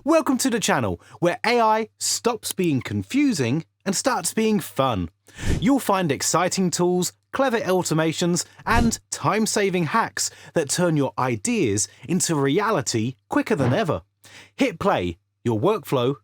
Welcome to the channel where AI stops being confusing and starts being fun. You'll find exciting tools, clever automations, and time-saving hacks that turn your ideas into reality quicker than ever. Hit play, your workflow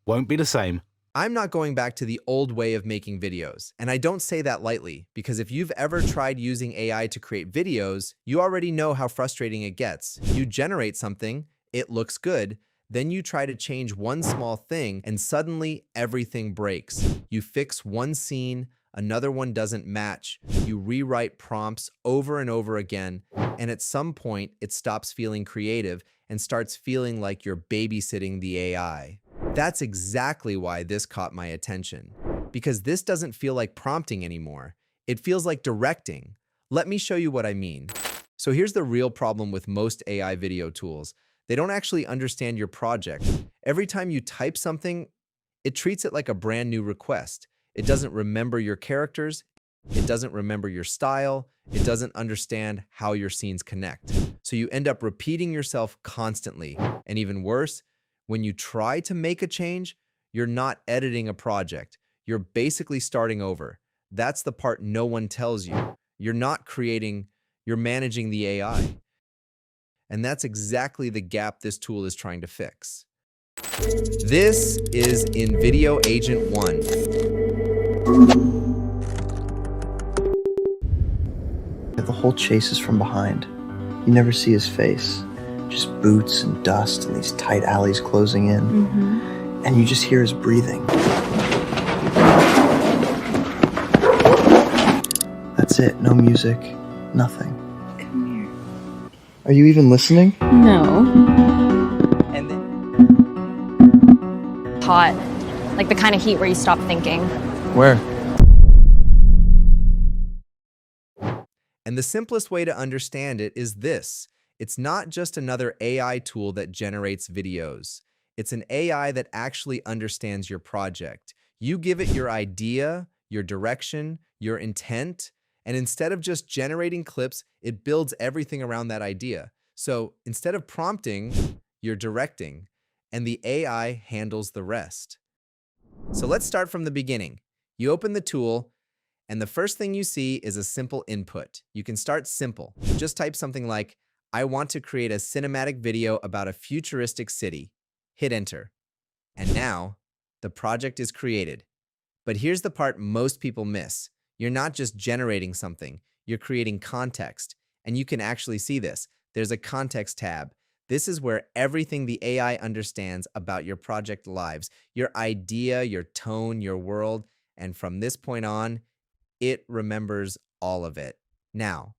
won't be the same. I'm not going back to the old way of making videos, and I don't say that lightly, because if you've ever tried using AI to create videos, you already know how frustrating it gets. You generate something, it looks good, then you try to change one small thing, and suddenly everything breaks. You fix one scene, another one doesn't match, you rewrite prompts over and over again, and at some point it stops feeling creative and starts feeling like you're babysitting the AI. That's exactly why this caught my attention, because this doesn't feel like prompting anymore. It feels like directing. Let me show you what I mean. So here's the real problem with most AI video tools. They don't actually understand your project. Every time you type something, it treats it like a brand new request. It doesn't remember your characters. It doesn't remember your style. It doesn't understand how your scenes connect. So you end up repeating yourself constantly. And even worse, when you try to make a change, you're not editing a project. You're basically starting over. That's the part no one tells you. You're not creating, you're managing the AI. And that's exactly the gap this tool is trying to fix. This is InVideo Agent 1. The whole chase is from behind. You never see his face. Just boots and dust and these tight alleys closing in. And you just hear his breathing. That's it. No music. Nothing. Come here. Are you even listening? No. And then Hot. Like the kind of heat where you stop thinking. Where? And the simplest way to understand it is this. It's not just another AI tool that generates videos. It's an AI that actually understands your project. You give it your idea, your direction, your intent, and instead of just generating clips, it builds everything around that idea. So instead of prompting, you're directing, and the AI handles the rest. So let's start from the beginning. You open the tool, and the first thing you see is a simple input. You can start simple. Just type something like, I want to create a cinematic video about a futuristic city. Hit enter. And now, the project is created. But here's the part most people miss. You're not just generating something, you're creating context. And you can actually see this. There's a context tab. This is where everything the AI understands about your project lives, your idea, your tone, your world, and from this point on, it remembers all of it. Now,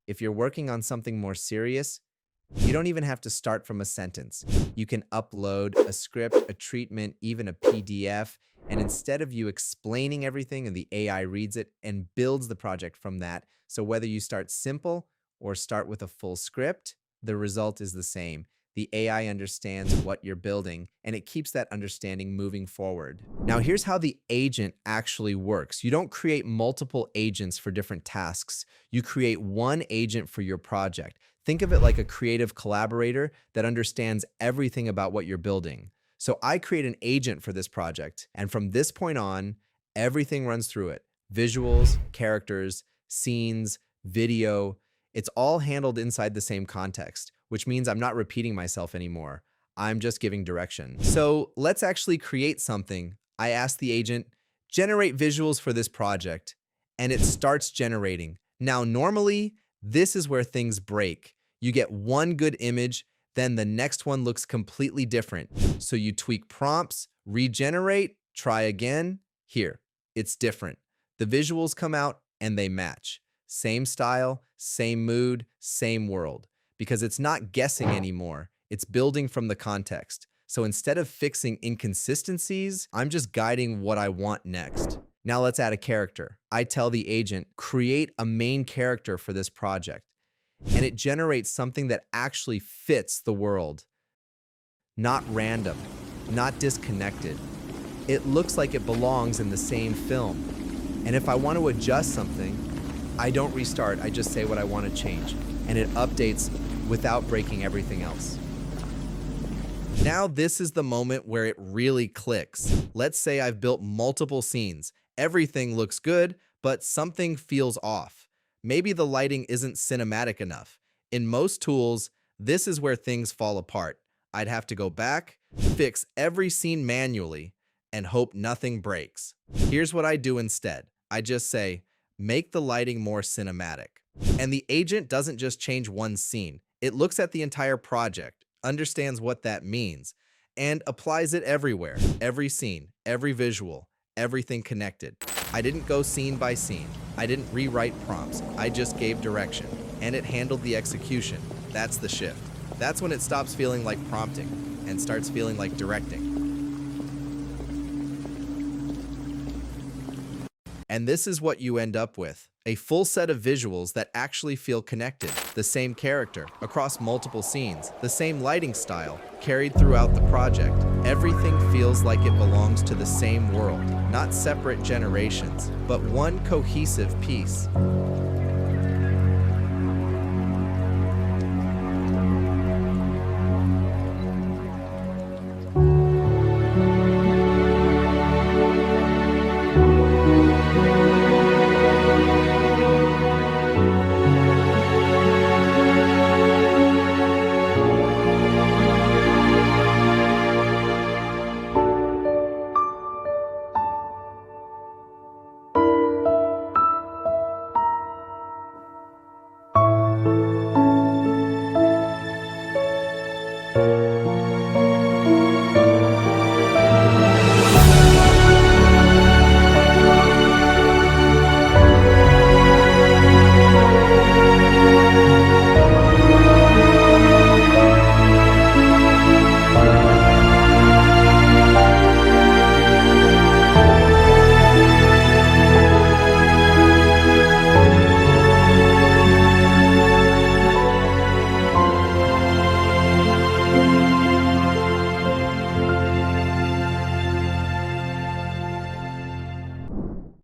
if you're working on something more serious, you don't even have to start from a sentence. You can upload a script, a treatment, even a PDF, and instead of you explaining everything and the AI reads it and builds the project from that, so whether you start simple or start with a full script, the result is the same. The AI understands what you're building, and it keeps that understanding moving forward. Now, here's how the agent actually works. You don't create multiple agents for different tasks. You create one agent for your project. Think of it like a creative collaborator that understands everything about what you're building. So I create an agent for this project, and from this point on, everything runs through it. Visuals, characters, scenes, video, it's all handled inside the same context, which means I'm not repeating myself anymore. I'm just giving direction. So let's actually create something. I ask the agent, generate visuals for this project, and it starts generating. Now, normally, this is where things break. You get one good image, then the next one looks completely different. So you tweak prompts, regenerate, try again. Here, it's different. The visuals come out and they match. Same style, same mood, same world. Because it's not guessing anymore, it's building from the context. So instead of fixing inconsistencies, I'm just guiding what I want next. Now let's add a character. I tell the agent, create a main character for this project. And it generates something that actually fits the world. Not random, not disconnected. It looks like it belongs in the same film. And if I want to adjust something, I don't restart, I just say what I want to change. And it updates without breaking everything else. Now this is the moment where it really clicks. Let's say I've built multiple scenes. Everything looks good, but something feels off. Maybe the lighting isn't cinematic enough. In most tools, this is where things fall apart. I'd have to go back, fix every scene manually, and hope nothing breaks. Here's what I do instead. I just say, make the lighting more cinematic. And the agent doesn't just change one scene. It looks at the entire project, understands what that means, and applies it everywhere. Every scene, every visual, everything connected. I didn't go scene by scene. I didn't rewrite prompts. I just gave direction, and it handled the execution. That's the shift. That's when it stops feeling like prompting and starts feeling like directing. And this is what you end up with. A full set of visuals that actually feel connected. The same character, across multiple scenes, the same lighting style, carried throughout the project. Everything feels like it belongs to the same world, not separate generations, but one cohesive piece.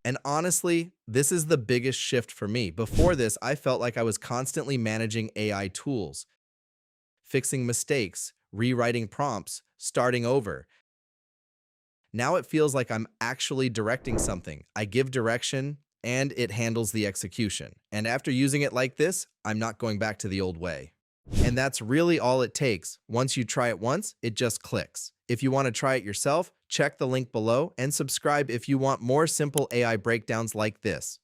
And honestly, this is the biggest shift for me. Before this, I felt like I was constantly managing AI tools, fixing mistakes, rewriting prompts, starting over. Now it feels like I'm actually directing something. I give direction, and it handles the execution. And after using it like this, I'm not going back to the old way. And that's really all it takes. Once you try it once, it just clicks. If you want to try it yourself, check the link below and subscribe if you want more simple AI breakdowns like this.